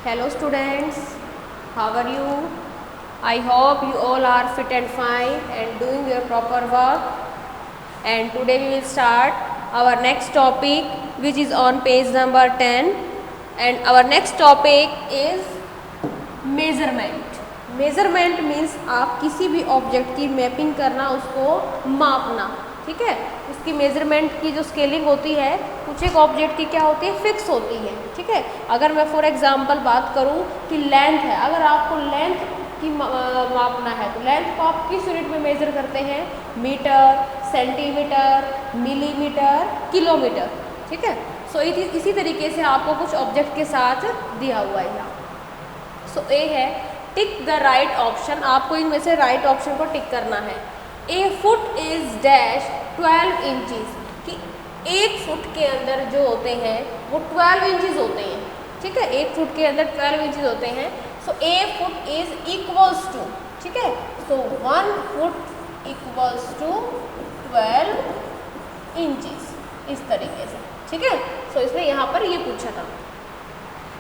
Hello students, how are you? I hope you all are fit and fine and doing your proper work. And today we will start our next topic, which is on page number 10. And our next topic is measurement. Measurement means आप किसी भी object की mapping करना, उसको मापना, ठीक है। उसकी मेजरमेंट की जो स्केलिंग होती है कुछ एक ऑब्जेक्ट की क्या होती है, फिक्स होती है, ठीक है। अगर मैं फॉर एग्जांपल बात करूं कि लेंथ है, अगर आपको लेंथ की मापना है तो लेंथ को आप किस यूनिट में मेजर करते हैं, मीटर, सेंटीमीटर, मिलीमीटर, किलोमीटर, ठीक है। सो इसी तरीके से आपको कुछ ऑब्जेक्ट के साथ दिया हुआ है यहाँ। सो ए है टिक द राइट ऑप्शन, आपको इनमें से राइट ऑप्शन को टिक करना है। ए फुट इज डैश 12 इंचज, कि एक फुट के अंदर जो होते हैं वो 12 इंचज होते हैं, ठीक है। एक फुट के अंदर 12 इंचज होते हैं। सो ए फुट इज इक्वल्स टू, ठीक है। सो 1 फुट इक्वल्स टू 12 इंचज, इस तरीके से, ठीक है। सो इसने यहाँ पर ये पूछा था।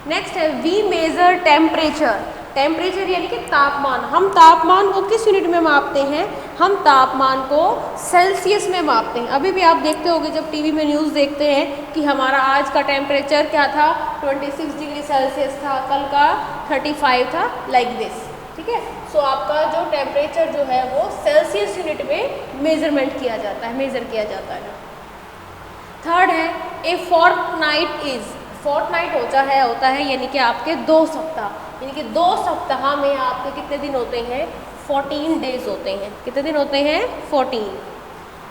नेक्स्ट है वी मेजर टेम्परेचर। टेम्परेचर यानी कि तापमान। हम तापमान को किस यूनिट में मापते हैं, हम तापमान को सेल्सियस में मापते हैं। अभी भी आप देखते होंगे जब टीवी में न्यूज़ देखते हैं कि हमारा आज का टेम्परेचर क्या था, 26 डिग्री सेल्सियस था, कल का 35 था, लाइक दिस, ठीक है। सो आपका जो टेम्परेचर जो है वो सेल्सियस यूनिट में मेजरमेंट किया जाता है, मेजर किया जाता है। थर्ड है ए फोर्टनाइट इज। फोर्टनाइट होता है यानी कि आपके 2 सप्ताह, यानी कि 2 सप्ताह में आपके कितने दिन होते हैं, 14 डेज होते हैं। कितने दिन होते हैं, 14।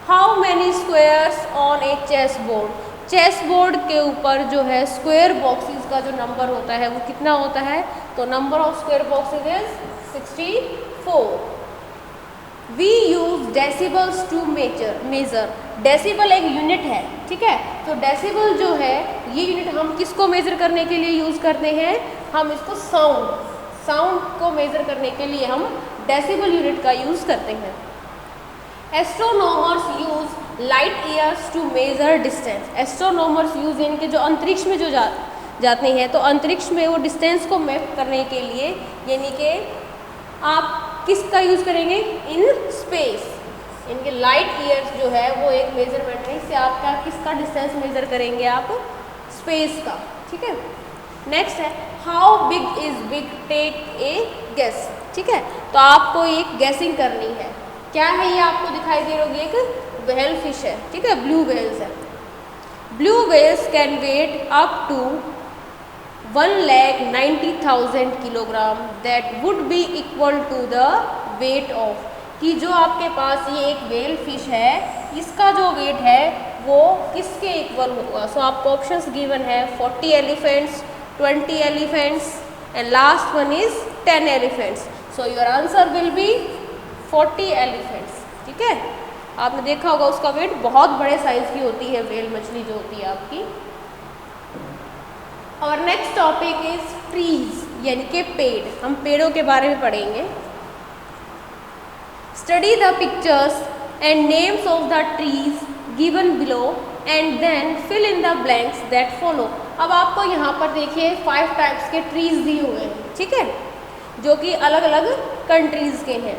How many squares on a chess board. Chess board के ऊपर जो है स्क्वायर बॉक्सेस का जो नंबर होता है वो कितना होता है, तो number of square boxes is 64। We use decibels to measure. Decibel एक यूनिट है, ठीक है। तो डेसिबल जो है ये यूनिट हम किसको मेजर करने के लिए यूज़ करते हैं, हम इसको साउंड को मेजर करने के लिए हम डेसिबल यूनिट का यूज़ करते हैं। Astronomers use light years to measure distance. Astronomers use यानी कि जो अंतरिक्ष में जो जाते हैं, तो अंतरिक्ष में वो डिस्टेंस को मैप करने के लिए, यानी कि आप किसका यूज़ करेंगे, इन स्पेस, इनके लाइट ईयर्स जो है वो एक मेजरमेंट है। इससे आपका किसका डिस्टेंस मेजर करेंगे, आप स्पेस का, ठीक है। नेक्स्ट है how big is big, take a guess, ठीक है। तो आपको एक गेसिंग करनी है। क्या है ये, आपको दिखाई दे रही है, एक व्हेल फिश है, ठीक है, ब्लू व्हेल्स है। Blue whales can weigh up to 1,90,000 kilogram, that would be equal to the weight of, कि जो आपके पास ये एक व्हेल फिश है, इसका जो वेट है वो किसके इक्वल होगा। सो आपको ऑप्शंस गिवन है 40 elephants, 20 elephants and last one is 10 elephants. So your answer will B 40 elephants, ठीक है। आपने देखा होगा उसका वेट बहुत बड़े साइज की होती है व्हेल मछली जो होती है आपकी। और नेक्स्ट टॉपिक इज ट्रीज, यानी कि पेड़। हम पेड़ों के बारे में पढ़ेंगे। Study the pictures and names of the trees given below and then fill in the blanks that follow. अब आपको यहाँ पर देखिए 5 टाइप्स के ट्रीज दिए हुए हैं, ठीक है, जो कि अलग अलग कंट्रीज के हैं।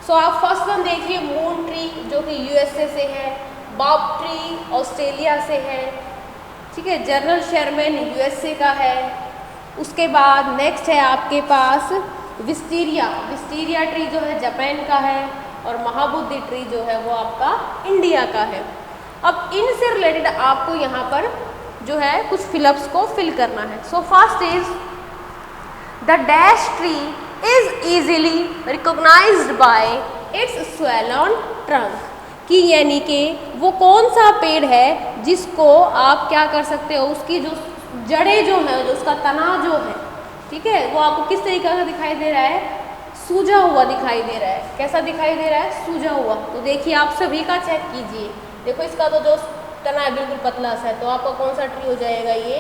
सो आप फर्स्ट वन देखिए, मून ट्री जो कि यूएसए से है, बॉब ट्री ऑस्ट्रेलिया से है, ठीक है, जनरल शेरमैन यूएसए का है। उसके बाद नेक्स्ट है आपके पास विस्टीरिया ट्री जो है जापान का है, और महाबोधि ट्री जो है वो आपका इंडिया का है। अब इनसे रिलेटेड आपको यहाँ पर जो है कुछ फिलअप्स को फिल करना है। So first is the dash tree is easily recognised by its swollen trunk, कि यानी कि वो कौन सा पेड़ है जिसको आप क्या कर सकते हो, उसकी जो जड़ें जो है, जो उसका तना जो है, ठीक है, वो आपको किस तरीके का दिखाई दे रहा है, सूजा हुआ दिखाई दे रहा है। कैसा दिखाई दे रहा है, सूजा हुआ। तो देखिए आप सभी का चेक कीजिए, देखो इसका तो जो तना है बिल्कुल पतला सा है, तो आपका कौन सा ट्री हो जाएगा, ये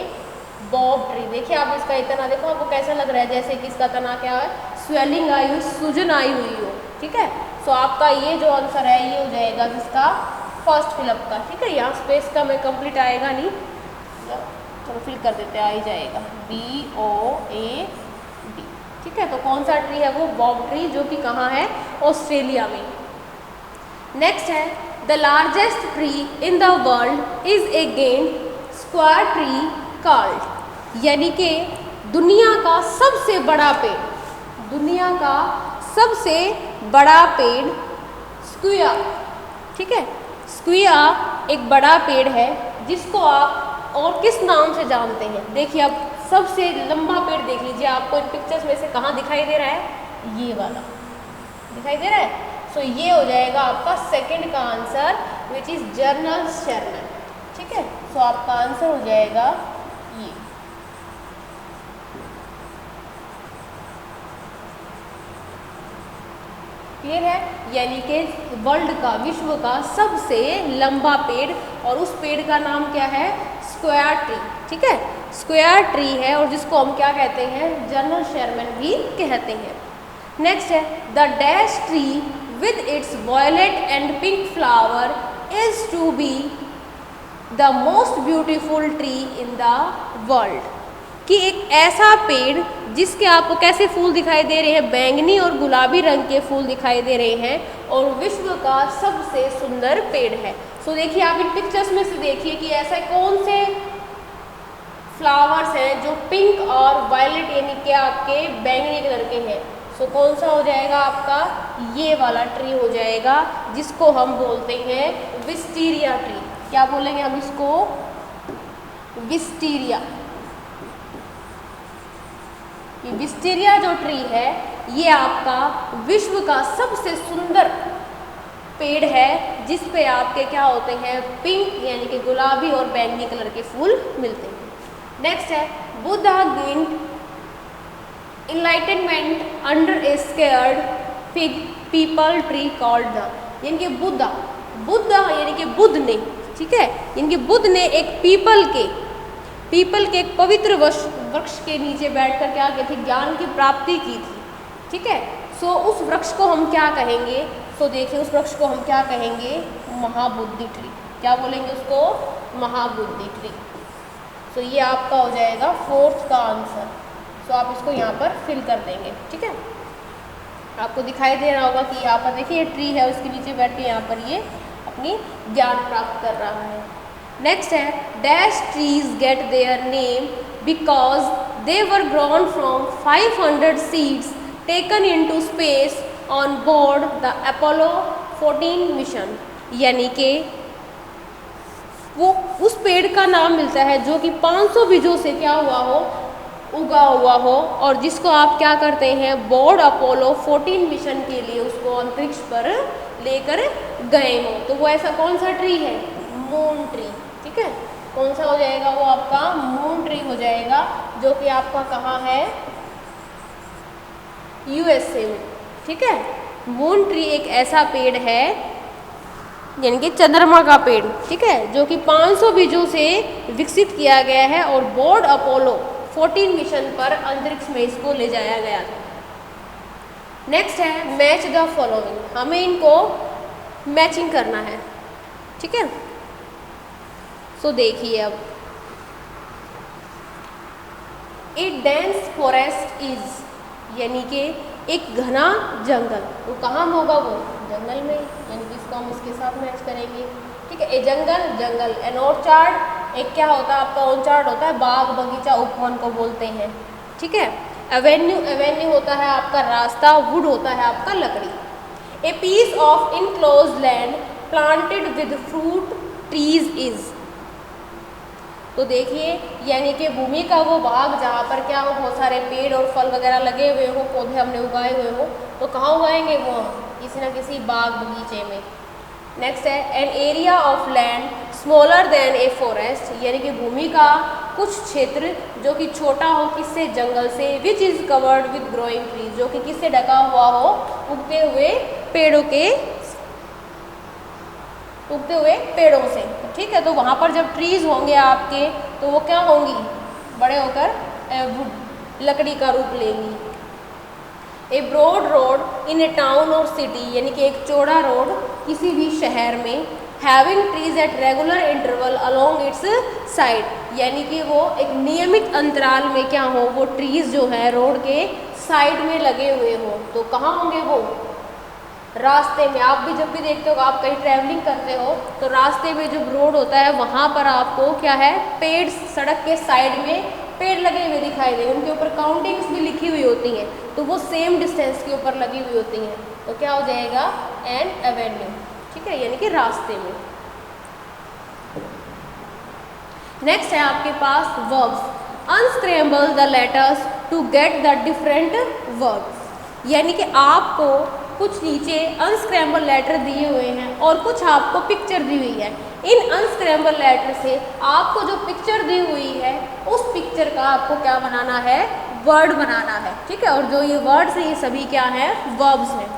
बॉब ट्री। देखिए आप इसका तना देखो, आपको कैसा लग रहा है, जैसे कि इसका तना क्या है, स्वेलिंग आई हुई, सूजन आई हुई हो, ठीक है। सो आपका ये जो आंसर है ये हो जाएगा जिसका फर्स्ट फिलअप का, ठीक है। यहाँ स्पेस का मैं कंप्लीट आएगा नहीं, चलो फिल कर देते हैं, आ ही जाएगा BOAD। ठीक है, तो कौन सा ट्री है वो? बॉब ट्री, जो कि कहाँ है? ऑस्ट्रेलिया में। नेक्स्ट है the largest tree in the world is again square tree called, यानी कि दुनिया का सबसे बड़ा पेड़, दुनिया का सबसे बड़ा पेड़ स्क्वायर। ठीक है, स्क्वायर एक बड़ा पेड़ है जिसको आप और किस नाम से जानते हैं? देखिए अब सबसे लंबा पेड़ देख लीजिए, आपको इन पिक्चर्स में से कहाँ दिखाई दे रहा है? ये वाला दिखाई दे रहा है। सो ये हो जाएगा आपका सेकंड का answer, which is journal Sherman. ठीक है, सो आपका आंसर हो जाएगा ये। क्लियर है? यानी कि वर्ल्ड का, विश्व का सबसे लंबा पेड़, और उस पेड़ का नाम क्या है? Square tree. ठीक है, स्क्वायर ट्री है, और जिसको हम क्या कहते हैं? जर्नल शेरमैन भी कहते हैं। नेक्स्ट है the dash tree with its violet and pink flower is to be the most beautiful tree in the world, कि एक ऐसा पेड़ जिसके आपको कैसे फूल दिखाई दे रहे हैं? बैंगनी और गुलाबी रंग के फूल दिखाई दे रहे हैं, और विश्व का सबसे सुंदर पेड़ है। सो देखिए आप इन पिक्चर्स में से देखिए कि ऐसे कौन से फ्लावर्स हैं जो पिंक और वायलेट यानी कि आपके बैंगनी कलर के हैं। सो कौन सा हो जाएगा आपका? ये वाला ट्री हो जाएगा, जिसको हम बोलते हैं विस्टीरिया ट्री। क्या बोलेंगे हम इसको? विस्टीरिया। ये विस्टीरिया जो ट्री है ये आपका विश्व का सबसे सुंदर पेड़ है, जिस पे आपके क्या होते हैं? पिंक यानी कि गुलाबी और बैंगनी कलर के फूल मिलते हैं। नेक्स्ट है Buddha gained enlightenment under A scared fig people tree called the, यानी कि बुद्धा, बुद्धा यानी कि बुद्ध ने, ठीक है, यानी कि बुद्ध ने एक पीपल के एक पवित्र वृक्ष के नीचे बैठकर क्या किए थे? ज्ञान की प्राप्ति की थी। ठीक है, सो उस वृक्ष को हम क्या कहेंगे? तो देखिए उस वृक्ष को हम क्या कहेंगे? महाबोधि ट्री। क्या बोलेंगे उसको? महाबोधि ट्री। सो ये आपका हो जाएगा फोर्थ का आंसर। सो आप इसको यहाँ पर फिल कर देंगे। ठीक है, आपको दिखाई दे रहा होगा कि यहाँ पर देखिए ये ट्री है, उसके नीचे बैठ के यहाँ पर ये अपनी ज्ञान प्राप्त कर रहा है। नेक्स्ट है dash trees get their name because they were grown from 500 seeds taken into space on board the Apollo 14 mission, यानी कि वो उस पेड़ का नाम मिलता है जो कि 500 बीजों से क्या हुआ हो? उगा हुआ हो, और जिसको आप क्या करते हैं? बोर्ड अपोलो 14 मिशन के लिए उसको अंतरिक्ष पर लेकर गए हो। तो वो ऐसा कौन सा ट्री है? Moon tree. ठीक है, कौन सा हो जाएगा? वो आपका मून ट्री हो जाएगा, जो कि आपका कहाँ है? USA में। ठीक है, मून ट्री एक ऐसा पेड़ है, यानी कि चंद्रमा का पेड़, ठीक है, जो कि 500 बीजों से विकसित किया गया है और बोर्ड अपोलो 14 मिशन पर अंतरिक्ष में इसको ले जाया गया था। नेक्स्ट है मैच द फॉलोइंग, हमें इनको मैचिंग करना है। ठीक है, सो देखिए अब ए डेंस फॉरेस्ट इज, यानी कि एक घना जंगल, वो कहाँ होगा? वो जंगल में, यानी कि इसको हम इसके साथ मैच करेंगे। ठीक है, ए जंगल, जंगल। एन ऑर्चार्ड, एक क्या होता है आपका? ऑर्चार्ड होता है बाग बगीचा, उपवन को बोलते हैं। ठीक है, एवेन्यू, एवेन्यू होता है आपका रास्ता, वुड होता है आपका लकड़ी। A piece of enclose land planted with fruit trees is, तो देखिए यानी कि भूमि का वो भाग जहाँ पर क्या हो? बहुत सारे पेड़ और फल वगैरह लगे हुए हो, पौधे हमने उगाए हुए हो, तो कहाँ उगाएंगे? वो किसी न किसी बाग बगीचे में। नेक्स्ट है an area of land smaller than a forest, यानी कि भूमि का कुछ क्षेत्र जो कि छोटा हो, किससे? जंगल से। Which is covered with growing trees, जो कि किससे ढका हुआ हो? उगते हुए पेड़ों से। ठीक है, तो वहाँ पर जब ट्रीज होंगे आपके, तो वो क्या होंगी? बड़े होकर वुड, लकड़ी का रूप लेंगी। A broad road in a town और सिटी, यानी कि एक चौड़ा रोड किसी भी शहर में having trees at regular interval along its side, यानी कि वो एक नियमित अंतराल में क्या हो, वो ट्रीज जो है रोड के साइड में लगे हुए हो। तो कहाँ होंगे वो, रास्ते में। आप भी जब भी देखते हो, आप कहीं ट्रैवलिंग करते हो तो रास्ते में जब रोड होता है वहाँ पर आपको क्या है, पेड़, सड़क के साइड में पेड़ लगे हुए दिखाई देंगे, उनके ऊपर काउंटिंग्स भी लिखी हुई होती हैं, तो वो सेम डिस्टेंस के ऊपर लगी हुई होती हैं। तो क्या हो जाएगा, एन एवेन्यू, ठीक है, यानी कि रास्ते में। नेक्स्ट है आपके पास verbs, unscramble the letters to get the different words, यानी कि आपको कुछ नीचे अनस्क्रैम्बल लेटर दिए हुए हैं और कुछ आपको पिक्चर दी हुई है। इन अनस्क्रैम्बल लेटर से आपको जो पिक्चर दी हुई है उस पिक्चर का आपको क्या बनाना है, वर्ड बनाना है, ठीक है। और जो ये वर्ड्स हैं ये सभी क्या है, वर्ब्स हैं।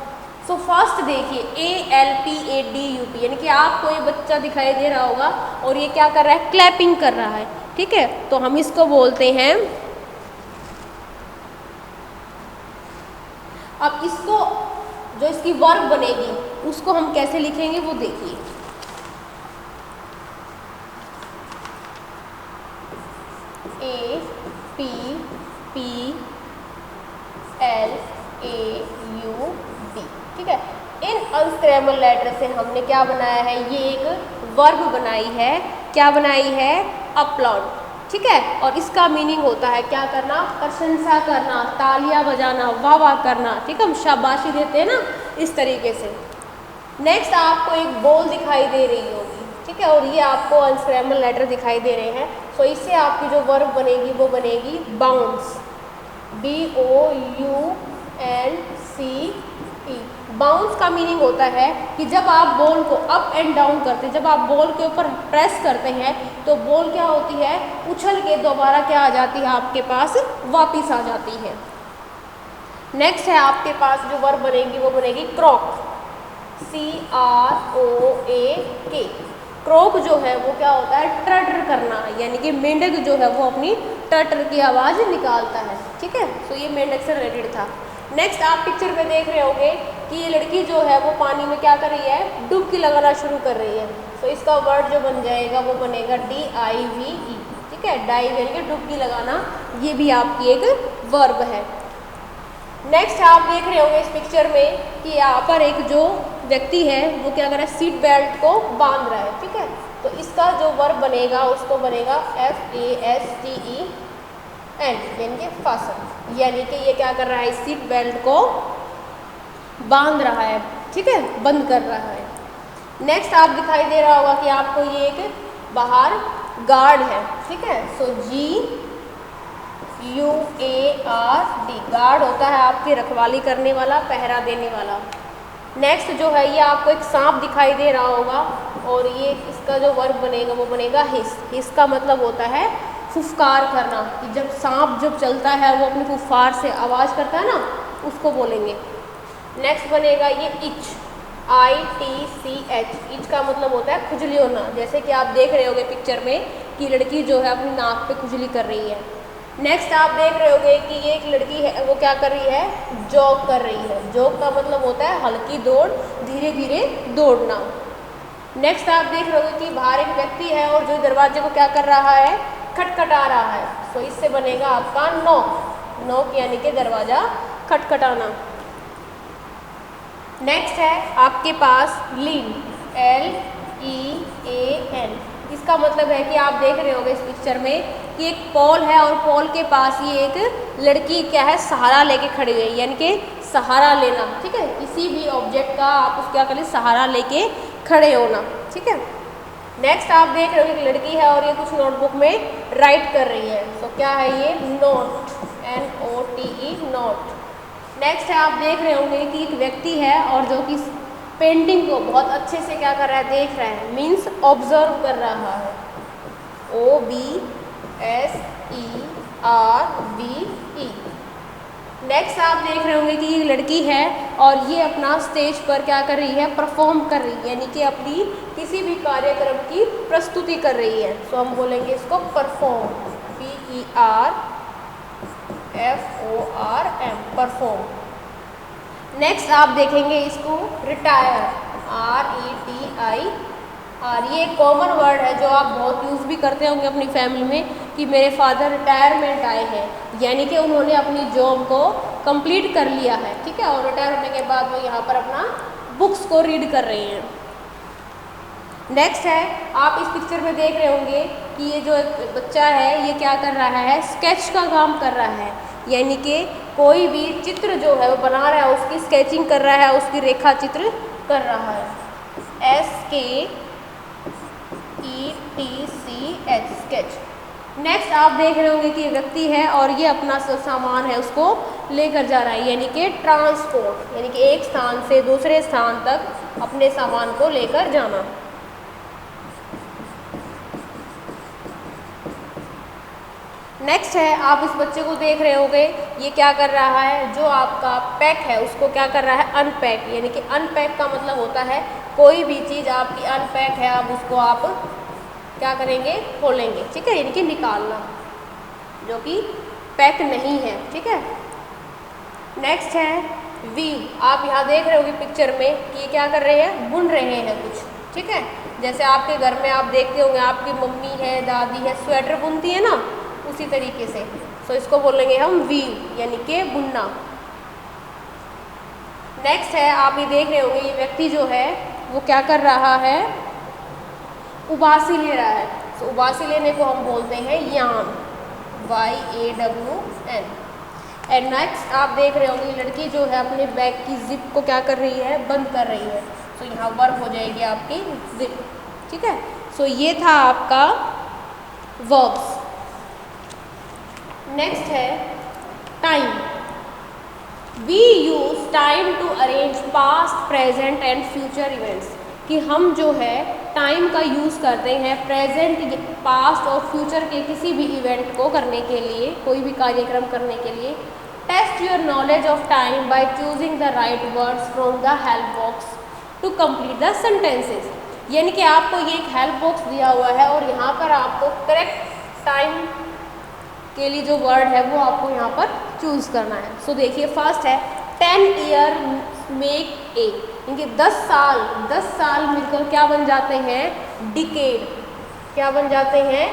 सो फर्स्ट देखिए ALPADUP, यानी कि आपको ये बच्चा दिखाई दे रहा होगा और ये क्या कर रहा है, क्लैपिंग कर रहा है, ठीक है। तो हम इसको बोलते हैं, अब इसको जो इसकी वर्ब बनेगी उसको हम कैसे लिखेंगे वो देखिए। APPLAUD, ठीक है। इन अनस्क्रैम्बल लेटर से हमने क्या बनाया है, ये एक वर्ब बनाई है, क्या बनाई है, अपलॉड, ठीक है। और इसका मीनिंग होता है क्या करना, प्रशंसा करना, तालियां बजाना, वाह वाह करना, ठीक है, हम शाबाशी देते हैं ना, इस तरीके से। नेक्स्ट आपको एक बॉल दिखाई दे रही होगी, ठीक है, और ये आपको अनस्क्रैम्बल लेटर दिखाई दे रहे हैं। तो इससे आपकी जो वर्ब बनेगी वो बनेगी बाउंस, BOUNCE। बाउंस का मीनिंग होता है कि जब आप बॉल को अप एंड डाउन करते हैं, जब आप बॉल के ऊपर प्रेस करते हैं तो बॉल क्या होती है, उछल के दोबारा क्या आ जाती है, आपके पास वापिस आ जाती है। नेक्स्ट है आपके पास जो वर्ब बनेगी वो बनेगी क्रॉक, CROAK। क्रॉक जो है वो क्या होता है, ट्रटर करना, यानी कि मेंढक जो है वो अपनी टटर की आवाज़ निकालता है, ठीक है। तो ये मेंढक से रिलेटेड था। नेक्स्ट आप पिक्चर में देख रहे होंगे कि ये लड़की जो है वो पानी में क्या कर रही है, डुबकी लगाना शुरू कर रही है। तो इसका वर्ड जो बन जाएगा वो बनेगा DIVE, ठीक है, डाइव यानी कि डुबकी लगाना, ये भी आपकी एक वर्ब है। नेक्स्ट आप देख रहे होंगे इस पिक्चर में कि यहाँ पर एक जो व्यक्ति है वो क्या कर रहा है, सीट बेल्ट को बांध रहा है, ठीक है। तो इसका जो वर्ब बनेगा उसको बनेगा FASTEN, यानी कि फासन, यानी कि ये क्या कर रहा है, सीट बेल्ट को बांध रहा है, ठीक है, बंद कर रहा है। नेक्स्ट आप दिखाई दे रहा होगा कि आपको ये एक बाहर गार्ड है, ठीक है। सो GUARD, गार्ड होता है आपकी रखवाली करने वाला, पहरा देने वाला। नेक्स्ट जो है ये आपको एक सांप दिखाई दे रहा होगा और ये इसका जो वर्ब बनेगा वो बनेगा हिस। हिस का मतलब होता है फुफकार करना, कि जब सांप जब चलता है वो अपनी फुफकार से आवाज़ करता है ना, उसको बोलेंगे। नेक्स्ट बनेगा ये इच, ITCH। इच का मतलब होता है खुजली होना, जैसे कि आप देख रहे होगे पिक्चर में कि लड़की जो है अपनी नाक पे खुजली कर रही है। नेक्स्ट आप देख रहे होगे कि ये एक लड़की है वो क्या कर रही है, जॉग कर रही है। जॉग का मतलब होता है हल्की दौड़, धीरे धीरे दौड़ना। नेक्स्ट आप देख रहे होगे कि बाहर एक व्यक्ति है और जो दरवाजे को क्या कर रहा है, खटखटा रहा है। तो इससे बनेगा आपका नॉक, नॉक यानी कि दरवाजा खटखटाना। नेक्स्ट है आपके पास लीन, LEAN। इसका मतलब है कि आप देख रहे होंगे इस पिक्चर में कि एक पोल है और पोल के पास ये एक लड़की क्या है, सहारा लेके खड़ी हुई है, यानी कि सहारा लेना, ठीक है। किसी भी ऑब्जेक्ट का आप उसको क्या करें, सहारा लेके खड़े होना, ठीक है। नेक्स्ट आप देख रहे हो एक लड़की है और ये कुछ नोटबुक में राइट कर रही है। तो क्या है ये, नोट, NOTE, नोट। नेक्स्ट है आप देख रहे होंगे कि एक व्यक्ति है और जो कि पेंटिंग को बहुत अच्छे से क्या कर रहा है, देख रहा है, मीन्स ऑब्जर्व कर रहा है, OBSERVE। नेक्स्ट आप देख रहे होंगे कि ये लड़की है और ये अपना स्टेज पर क्या कर रही है, परफॉर्म कर रही है, यानी कि अपनी किसी भी कार्यक्रम की प्रस्तुति कर रही है। तो हम बोलेंगे इसको परफॉर्म, PERFORM, परफॉर्म। नेक्स्ट आप देखेंगे इसको रिटायर, और ये एक कॉमन वर्ड है जो आप बहुत यूज़ भी करते होंगे अपनी फैमिली में कि मेरे फादर रिटायरमेंट आए हैं, यानी कि उन्होंने अपनी जॉब को कंप्लीट कर लिया है, ठीक है, और रिटायर होने के बाद वो यहाँ पर अपना बुक्स को रीड कर रहे हैं। नेक्स्ट है, आप इस पिक्चर में देख रहे होंगे कि ये जो एक बच्चा है ये क्या कर रहा है, स्केच का काम कर रहा है, यानी कि कोई भी चित्र जो है वो बना रहा है, उसकी स्केचिंग कर रहा है, उसकी रेखा चित्र कर रहा है। SKETCH sketch. नेक्स्ट आप देख रहे होंगे कि व्यक्ति है और ये अपना सामान है उसको लेकर जा रहा है, यानी कि ट्रांसपोर्ट, यानी कि एक स्थान से दूसरे स्थान तक अपने सामान को लेकर जाना। नेक्स्ट है, आप इस बच्चे को देख रहे होंगे ये क्या कर रहा है, जो आपका पैक है उसको क्या कर रहा है, अनपैक, यानी कि अनपैक का मतलब होता है कोई भी चीज़ आपकी अनपैक है, अब उसको आप क्या करेंगे, खोलेंगे, ठीक है, यानी कि निकालना, जो कि पैक नहीं है, ठीक है। नेक्स्ट है वीव। आप यहाँ देख रहे होंगे पिक्चर में कि ये क्या कर रहे हैं, बुन रहे हैं कुछ, ठीक है। जैसे आपके घर में आप देखते होंगे आपकी मम्मी है, दादी है, स्वेटर बुनती है ना, उसी तरीके से। सो इसको बोलेंगे हम वीव, यानी कि बुनना। नेक्स्ट है, आप ये देख रहे होंगे ये व्यक्ति जो है वो क्या कर रहा है, उबासी ले रहा है। तो उबासी लेने को हम बोलते हैं यार्न, YAWN। एंड नेक्स्ट आप देख रहे होंगे लड़की जो है अपने बैग की जिप को क्या कर रही है, बंद कर रही है। तो यहाँ वर्ब हो जाएगी आपकी जिप, ठीक है। सो ये था आपका वर्ब्स। नेक्स्ट है time. We use time to arrange past, present and future events, कि हम जो है टाइम का यूज़ करते हैं प्रेजेंट, पास्ट और फ्यूचर के किसी भी इवेंट को करने के लिए, कोई भी कार्यक्रम करने के लिए। Test your knowledge of time by choosing the right words from the help box to complete the sentences, यानी कि आपको ये एक हेल्प बॉक्स दिया हुआ है और यहाँ पर आपको करेक्ट टाइम के लिए जो वर्ड है वो आपको यहाँ पर चूज़ करना है। सो देखिए फर्स्ट है 10 ईयर मेक ए, इनके 10 साल मिलकर क्या बन जाते हैं, डिकेड। क्या बन जाते हैं,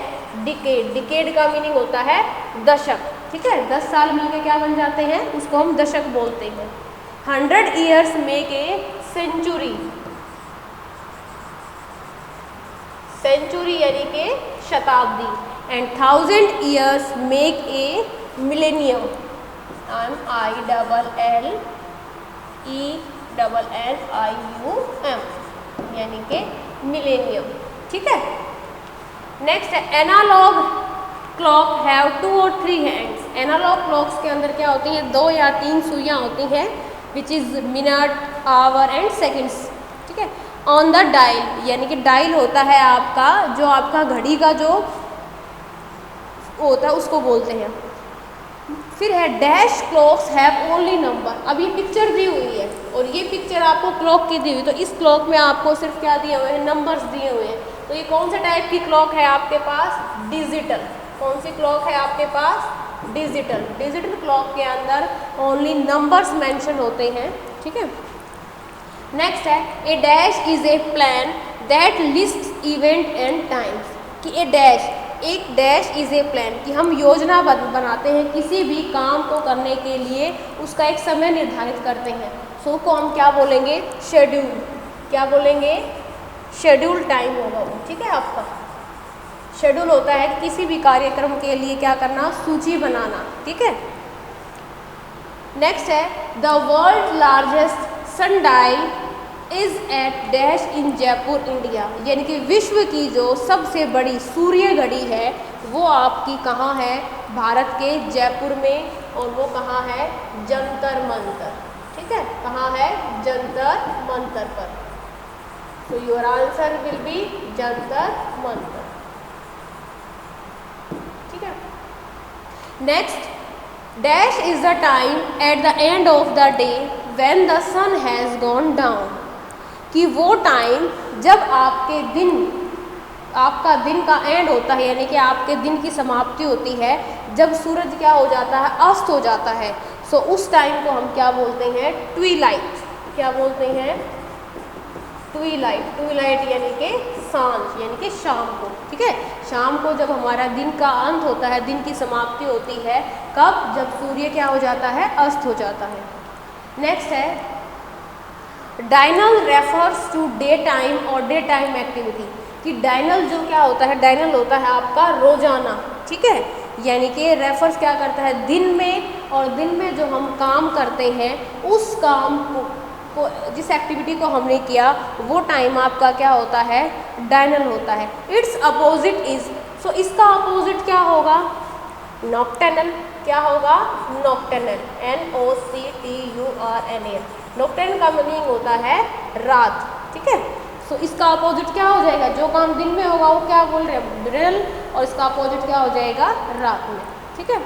डिकेड। डिकेड का मीनिंग होता है दशक, ठीक है। 10 साल मिलकर क्या बन जाते हैं, उसको हम दशक बोलते हैं। 100 years make a century, century यानी कि शताब्दी। And 1000 years make a millennium, MILLENNIUM, यानी कि मिलेनियम, ठीक है। नेक्स्ट है एनालॉग क्लॉक हैव 2 और 3 हैंड्स। एनालॉग क्लॉक्स के अंदर क्या होती हैं, 2 या 3 सुइयाँ होती हैं, which is minute, our and seconds, ठीक है। ऑन द डायल, यानी कि डायल होता है आपका जो आपका घड़ी का जो होता है उसको बोलते हैं। फिर है dash clocks have only number. अब ये पिक्चर दी हुई है और ये पिक्चर आपको क्लॉक की दी हुई, तो इस क्लॉक में आपको सिर्फ क्या दिए हुए हैं, नंबर्स दिए हुए हैं। तो ये कौन से टाइप की क्लॉक है आपके पास, डिजिटल। कौन सी क्लॉक है आपके पास, डिजिटल। डिजिटल क्लॉक के अंदर ओनली नंबर्स मेंशन होते हैं, ठीक है। नेक्स्ट है a dash is a plan that list event and times, कि ए डैश, एक डैश इज ए प्लान, कि हम योजना बनाते हैं किसी भी काम को करने के लिए, उसका एक समय निर्धारित करते हैं। सो को हम क्या बोलेंगे, शेड्यूल। क्या बोलेंगे, शेड्यूल टाइम होगा वो, ठीक है। आपका शेड्यूल होता है किसी भी कार्यक्रम के लिए क्या करना, सूची बनाना, ठीक है। नेक्स्ट है the world largest sundial is at dash in Jaipur India, यानी कि विश्व की जो सबसे बड़ी सूर्य घड़ी है वो आपकी कहाँ है, भारत के जयपुर में, और वो कहाँ है, जंतर मंतर, ठीक है। कहाँ है, जंतर मंतर पर। So your answer will be Jantar Mantar, ठीक है। Next dash is the time at the end of the day when the sun has gone down, कि वो टाइम जब आपका दिन का एंड होता है, यानी कि आपके दिन की समाप्ति होती है, जब सूरज क्या हो जाता है, अस्त हो जाता है। सो उस टाइम को हम क्या बोलते हैं, ट्विलाइट। क्या बोलते हैं, ट्विलाइट यानी कि सांझ यानी कि शाम को, ठीक है। शाम को जब हमारा दिन का अंत होता है, दिन की समाप्ति होती है, कब? जब सूर्य क्या हो जाता है? अस्त हो जाता है। नेक्स्ट है डायनल रेफर्स टू डे टाइम और डे टाइम एक्टिविटी, कि डायनल जो क्या होता है? डायनल होता है आपका रोजाना, ठीक है, यानी कि रेफर्स क्या करता है? दिन में, और दिन में जो हम काम करते हैं उस काम को जिस एक्टिविटी को हमने किया वो टाइम आपका क्या होता है? डायनल होता है। इट्स अपोजिट इज, सो इसका अपोजिट क्या होगा? नॉक्टर्नल। क्या होगा? Nocturnal, NOCTURNAL। नॉक्टर्नल का मीनिंग होता है रात, ठीक है। सो इसका अपोजिट क्या हो जाएगा? जो काम दिन में होगा वो क्या बोल रहे हैं? डायनल, और इसका अपोजिट क्या हो जाएगा? रात में, ठीक है।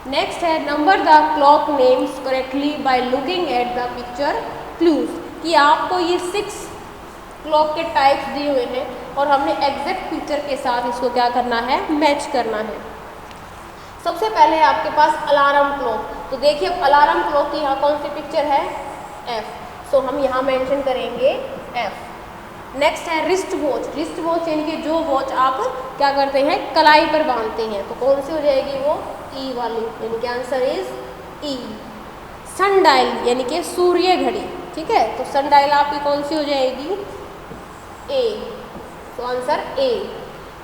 नेक्स्ट है number the clock names correctly by looking at the picture clues, कि आपको ये 6 क्लॉक के टाइप्स दिए हुए हैं और हमने एग्जैक्ट पिक्चर के साथ इसको क्या करना है? मैच करना है। सबसे पहले आपके पास अलार्म क्लॉक, तो देखिए अलार्म क्लॉक की यहाँ कौन सी पिक्चर है? F, सो हम यहाँ मेंशन करेंगे F। नेक्स्ट है रिस्ट वॉच, रिस्ट वॉच यानी कि जो वॉच आप क्या करते हैं? कलाई पर बांधते हैं, तो कौन सी हो जाएगी वो? E वाली, यानी कि आंसर इज E। सनडायल यानी कि सूर्य घड़ी, ठीक है, तो सनडायल आपकी कौन सी हो जाएगी? A, तो answer A।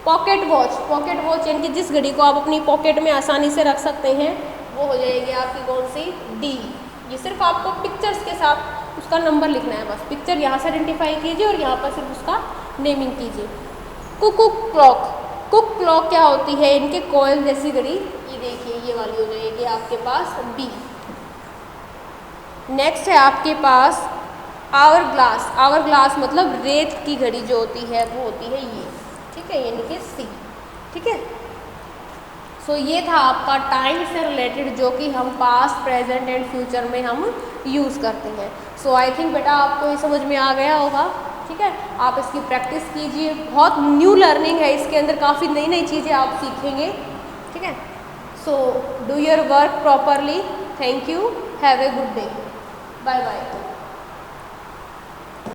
Pocket watch, pocket watch यानी कि जिस घड़ी को आप अपनी पॉकेट में आसानी से रख सकते हैं वो हो जाएगी आपकी कौन सी? D। ये सिर्फ आपको पिक्चर्स के साथ उसका नंबर लिखना है, बस पिक्चर यहाँ से आइडेंटिफाई कीजिए और यहाँ पर सिर्फ उसका नेमिंग कीजिए। कुक क्लॉक, कुक क्लॉक क्या होती है? इनके कॉइल जैसी घड़ी, ये देखिए ये वाली हो जाएगी आपके पास B। नेक्स्ट है आपके पास आवर ग्लास, आवर ग्लास मतलब रेत की घड़ी जो होती है वो होती है ये, ठीक है, यानी कि C, ठीक है। सो ये था आपका टाइम से रिलेटेड जो कि हम पास्ट, प्रेजेंट एंड फ्यूचर में हम यूज़ करते हैं। सो आई थिंक बेटा आपको ये समझ में आ गया होगा, ठीक है। आप इसकी प्रैक्टिस कीजिए, बहुत न्यू लर्निंग है, इसके अंदर काफ़ी नई नई चीज़ें आप सीखेंगे, ठीक है। So do your work properly. Thank you, have a good day, bye bye.